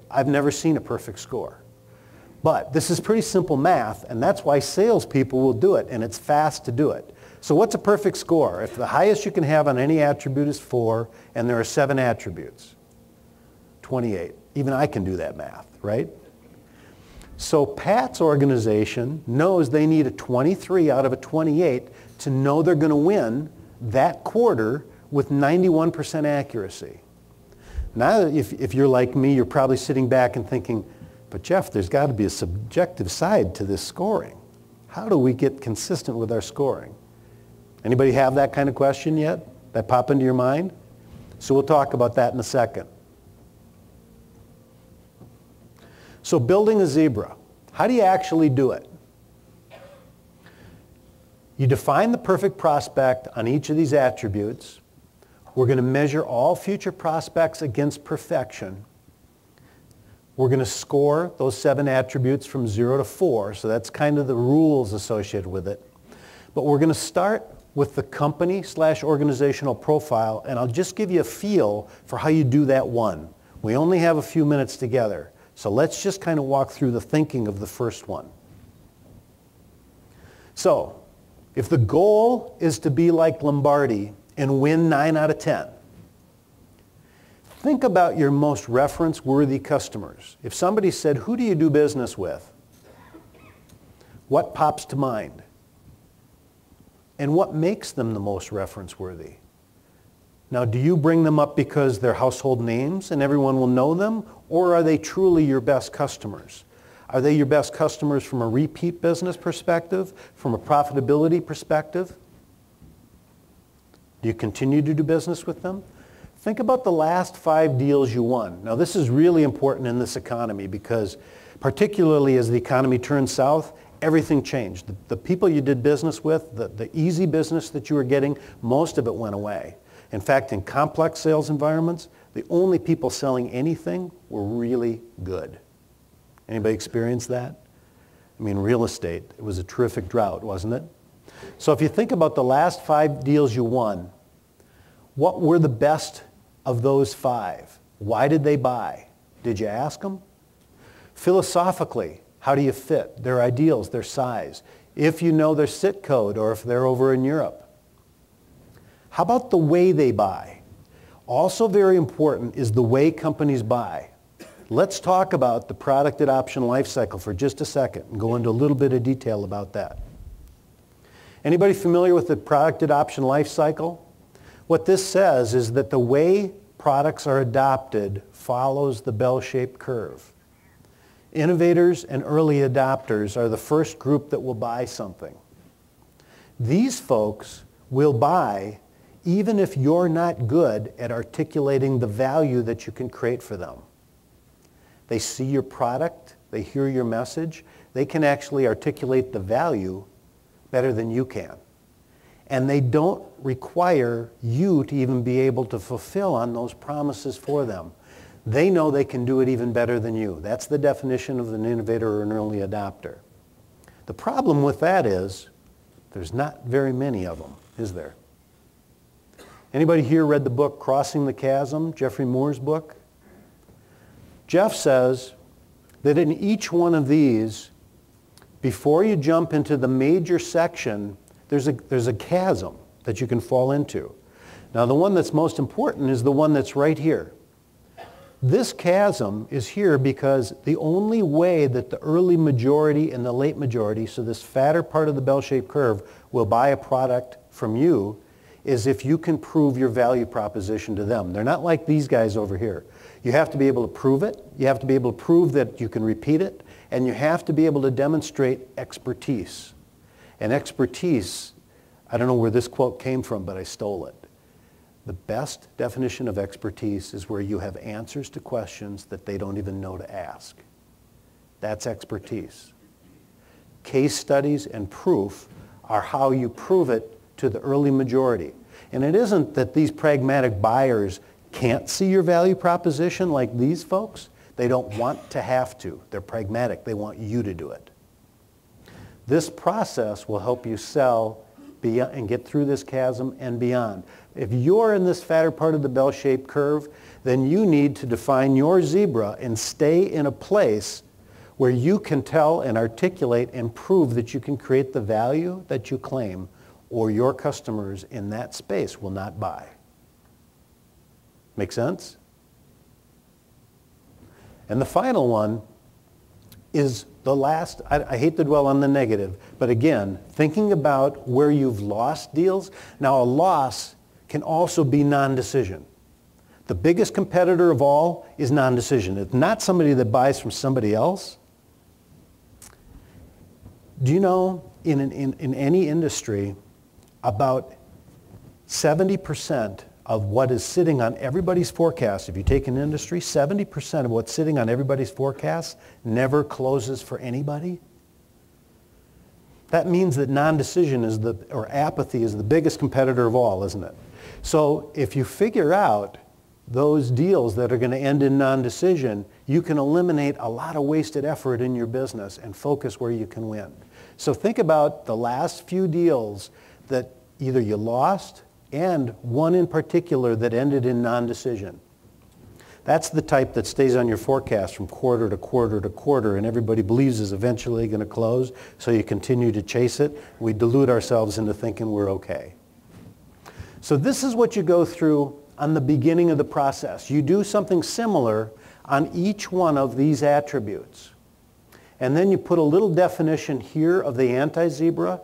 I've never seen a perfect score. But this is pretty simple math, and that's why salespeople will do it, and it's fast to do it. So what's a perfect score? If the highest you can have on any attribute is 4, and there are 7 attributes, 28. Even I can do that math, right? So Pat's organization knows they need a 23 out of a 28 to know they're going to win that quarter with 91% accuracy. Now, if you're like me, you're probably sitting back and thinking, but Jeff, there's got to be a subjective side to this scoring. How do we get consistent with our scoring? Anybody have that kind of question yet? That pop into your mind? So we'll talk about that in a second. So building a zebra, how do you actually do it? You define the perfect prospect on each of these attributes. We're going to measure all future prospects against perfection. We're going to score those 7 attributes from 0 to 4, so that's kind of the rules associated with it. But we're going to start with the company/organizational profile, and I'll just give you a feel for how you do that one. We only have a few minutes together, so let's just kind of walk through the thinking of the first one. So, if the goal is to be like Lombardi and win 9 out of 10, think about your most reference-worthy customers. If somebody said, who do you do business with? What pops to mind? And what makes them the most reference-worthy? Now, do you bring them up because they're household names and everyone will know them? Or are they truly your best customers? Are they your best customers from a repeat business perspective, from a profitability perspective? Do you continue to do business with them? Think about the last 5 deals you won. Now, this is really important in this economy because particularly as the economy turned south, everything changed. The people you did business with, the easy business that you were getting, most of it went away. In fact, in complex sales environments, the only people selling anything were really good. Anybody experience that? I mean, real estate, it was a terrific drought, wasn't it? So if you think about the last 5 deals you won, what were the best of those 5? Why did they buy? Did you ask them? Philosophically, how do you fit? Their ideals, their size. If you know their SIT code or if they're over in Europe. How about the way they buy? Also very important is the way companies buy. Let's talk about the product adoption life cycle for just a second and go into a little bit of detail about that. Anybody familiar with the product adoption life cycle? What this says is that the way products are adopted follows the bell-shaped curve. Innovators and early adopters are the first group that will buy something. These folks will buy even if you're not good at articulating the value that you can create for them. They see your product, they hear your message, they can actually articulate the value better than you can. And they don't require you to even be able to fulfill on those promises for them. They know they can do it even better than you. That's the definition of an innovator or an early adopter. The problem with that is there's not very many of them, is there? Anybody here read the book Crossing the Chasm, Jeffrey Moore's book? Jeff says that in each one of these, before you jump into the major section, there's a chasm that you can fall into. Now the one that's most important is the one that's right here. This chasm is here because the only way that the early majority and the late majority, so this fatter part of the bell-shaped curve, will buy a product from you is if you can prove your value proposition to them. They're not like these guys over here. You have to be able to prove it. You have to be able to prove that you can repeat it. And you have to be able to demonstrate expertise. And expertise, I don't know where this quote came from, but I stole it. The best definition of expertise is where you have answers to questions that they don't even know to ask. That's expertise. Case studies and proof are how you prove it to the early majority. And it isn't that these pragmatic buyers can't see your value proposition like these folks. They don't want to have to. They're pragmatic. They want you to do it. This process will help you sell and get through this chasm and beyond. If you're in this fatter part of the bell-shaped curve, then you need to define your zebra and stay in a place where you can tell and articulate and prove that you can create the value that you claim, or your customers in that space will not buy. Make sense? And the final one is the last. I hate to dwell on the negative, but again, thinking about where you've lost deals. Now, a loss can also be non-decision. The biggest competitor of all is non-decision. It's not somebody that buys from somebody else. Do you know, in any industry, about 70% of what is sitting on everybody's forecast, if you take an industry, 70% of what's sitting on everybody's forecast never closes for anybody? That means that non-decision or apathy is the biggest competitor of all, isn't it? So if you figure out those deals that are going to end in non-decision, you can eliminate a lot of wasted effort in your business and focus where you can win. So think about the last few deals that either you lost and one in particular that ended in non-decision. That's the type that stays on your forecast from quarter to quarter to quarter, and everybody believes is eventually going to close, so you continue to chase it. We delude ourselves into thinking we're okay. So this is what you go through on the beginning of the process. You do something similar on each one of these attributes. And then you put a little definition here of the anti-zebra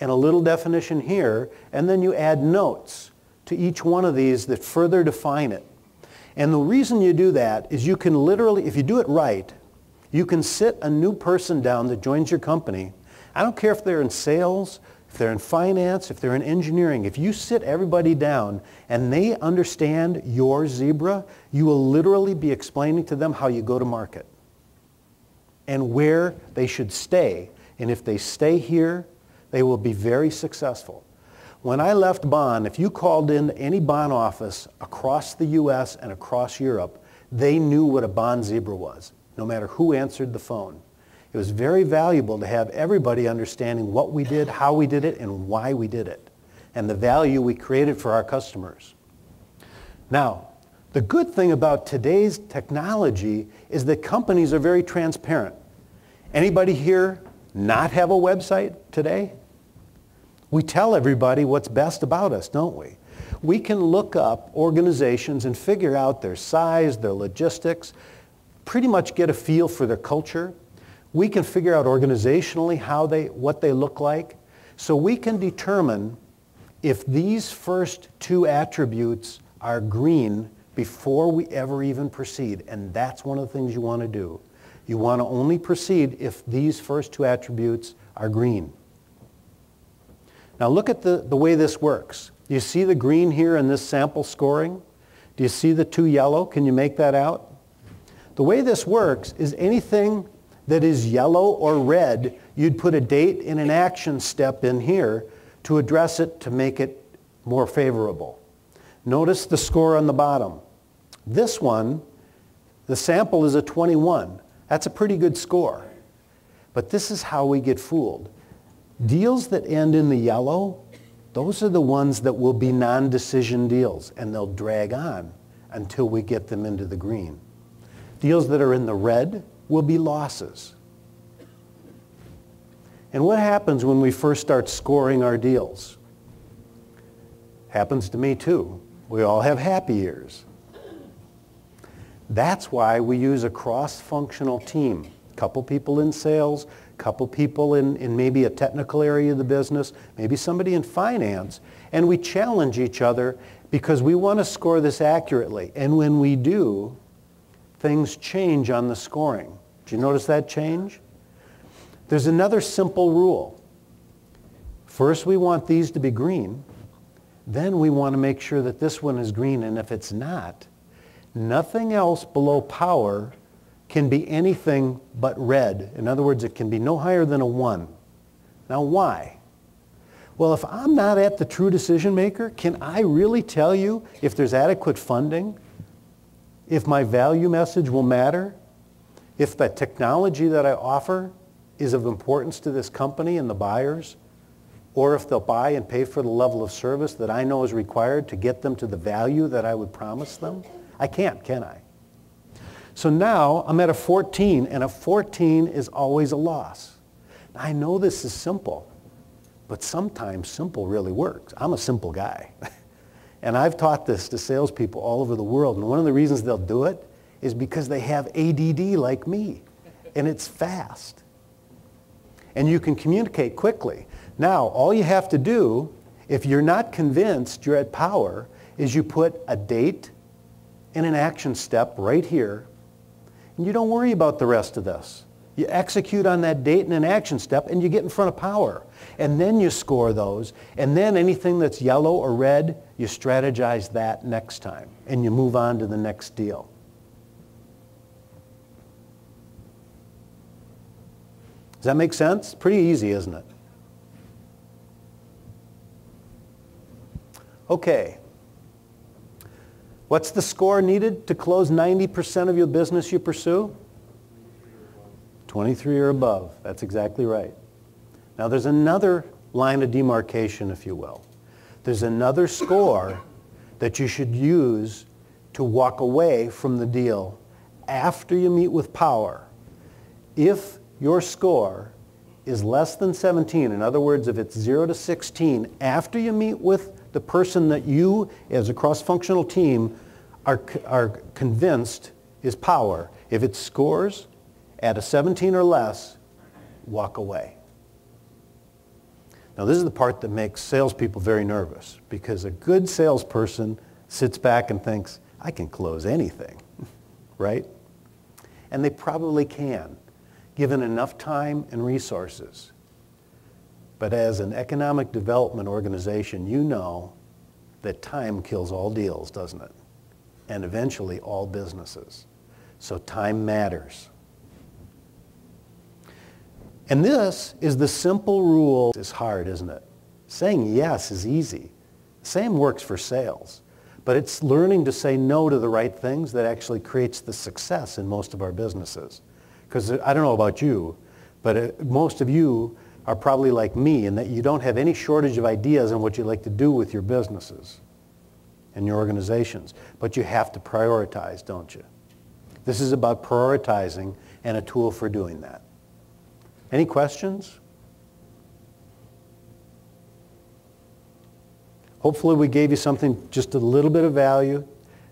and a little definition here, and then you add notes to each one of these that further define it. And the reason you do that is you can literally, if you do it right, you can sit a new person down that joins your company. I don't care if they're in sales, if they're in finance, if they're in engineering. If you sit everybody down and they understand your zebra, you will literally be explaining to them how you go to market and where they should stay. And if they stay here, they will be very successful. When I left Bonn, if you called in any Bonn office across the US and across Europe, they knew what a Bonn zebra was, no matter who answered the phone. It was very valuable to have everybody understanding what we did, how we did it, and why we did it, and the value we created for our customers. Now, the good thing about today's technology is that companies are very transparent. Anybody here not have a website today? We tell everybody what's best about us, don't we? We can look up organizations and figure out their size, their logistics, pretty much get a feel for their culture. We can figure out organizationally what they look like. So we can determine if these first two attributes are green before we ever even proceed. And that's one of the things you want to do. You want to only proceed if these first two attributes are green. Now look at the way this works. Do you see the green here in this sample scoring? Do you see the two yellow? Can you make that out? The way this works is anything that is yellow or red, you'd put a date and an action step in here to address it to make it more favorable. Notice the score on the bottom. This one, the sample is a 21. That's a pretty good score. But this is how we get fooled. Deals that end in the yellow, those are the ones that will be non-decision deals, and they'll drag on until we get them into the green. Deals that are in the red will be losses. And what happens when we first start scoring our deals? Happens to me too. We all have happy years. That's why we use a cross-functional team. A couple people in sales, a couple people in maybe a technical area of the business, maybe somebody in finance, and we challenge each other because we want to score this accurately. And when we do, things change on the scoring. Did you notice that change? There's another simple rule. First, we want these to be green. Then we want to make sure that this one is green, and if it's not, nothing else below power can be anything but red. In other words, it can be no higher than a 1. Now, why? Well, if I'm not at the true decision maker, can I really tell you if there's adequate funding? If my value message will matter? If the technology that I offer is of importance to this company and the buyers? Or if they'll buy and pay for the level of service that I know is required to get them to the value that I would promise them? I can't, can I? So now I'm at a 14, and a 14 is always a loss. Now, I know this is simple, but sometimes simple really works. I'm a simple guy. And I've taught this to salespeople all over the world, and one of the reasons they'll do it is because they have ADD like me, and it's fast. And you can communicate quickly. Now, all you have to do, if you're not convinced you're at power, is you put a date and an action step right here, and you don't worry about the rest of this. You execute on that date and an action step, and you get in front of power. And then you score those, and then anything that's yellow or red, you strategize that next time, and you move on to the next deal. Does that make sense? Pretty easy, isn't it? Okay. What's the score needed to close 90% of your business you pursue? 23 or above. That's exactly right. Now there's another line of demarcation, if you will. There's another score that you should use to walk away from the deal after you meet with power. If your score is less than 17, in other words, if it's 0 to 16, after you meet with the person that you, as a cross-functional team, are convinced is power, if it scores at a 17 or less, walk away. Now this is the part that makes salespeople very nervous, because a good salesperson sits back and thinks, I can close anything, right? And they probably can, given enough time and resources. But as an economic development organization, you know that time kills all deals, doesn't it? And eventually all businesses. So time matters. And this is the simple rule. It's hard, isn't it? Saying yes is easy. Same works for sales. But it's learning to say no to the right things that actually creates the success in most of our businesses. Because I don't know about you, but most of you are probably like me in that you don't have any shortage of ideas on what you like to do with your businesses and your organizations. But you have to prioritize, don't you? This is about prioritizing and a tool for doing that. Any questions? Hopefully we gave you something, just a little bit of value.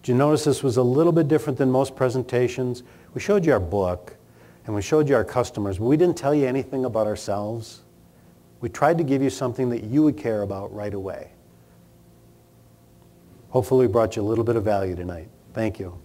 Did you notice this was a little bit different than most presentations? We showed you our book and we showed you our customers, but we didn't tell you anything about ourselves. We tried to give you something that you would care about right away. Hopefully we brought you a little bit of value tonight. Thank you.